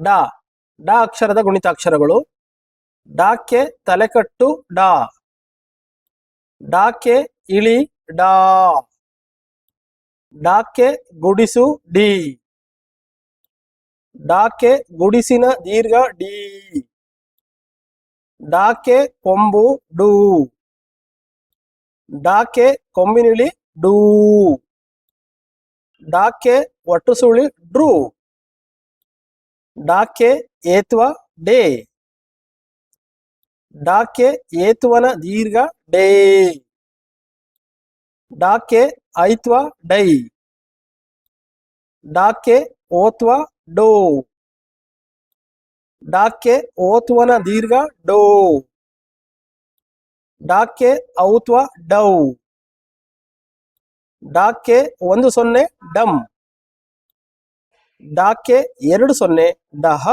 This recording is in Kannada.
ಡ ಡ ಅಕ್ಷರದ ಗುಣಿತಾಕ್ಷರಗಳು. ಡಾಕ್ಕೆ ತಲೆಕಟ್ಟು ಡಾ. ಡಾಕ್ಕೆ ಇಳಿ ಡಾ. ಡಾಕ್ಕೆ ಗುಡಿಸು ಡಿ. ಡಾಕ್ಕೆ ಗುಡಿಸಿನ ದೀರ್ಘ ಡಿ. ಡಾಕ್ಕೆ ಕೊಂಬು ಡು. ಡಾಕ್ಕೆ ಕೊಂಬಿನಿಳಿ ಡೂ. ಡಾಕ್ಕೆ ಒಟ್ಟುಸುಳಿ ಡ್ರೂ. ಡಾಕ್ಕೆ ಏತ್ವ ಡೇ. ಡಾಕ್ಕೆ ಏತುವನ ದೀರ್ಘ ಡೇ. ಡಾಕ್ಕೆ ಐತ್ವ ಡೈ. ಡಾಕ್ಕೆ ಓತ್ವ ಡೋ. ಡಾಕ್ಕೆ ಓತ್ವನ ದೀರ್ಘ ಡೋ. ಡಾಕ್ಕೆ ಔತ್ವ ಡೌ. ಡಾಕ್ಕೆ 10 ಡಮ್. ಡಾಕ್ಕೆ 20 ಡಹ.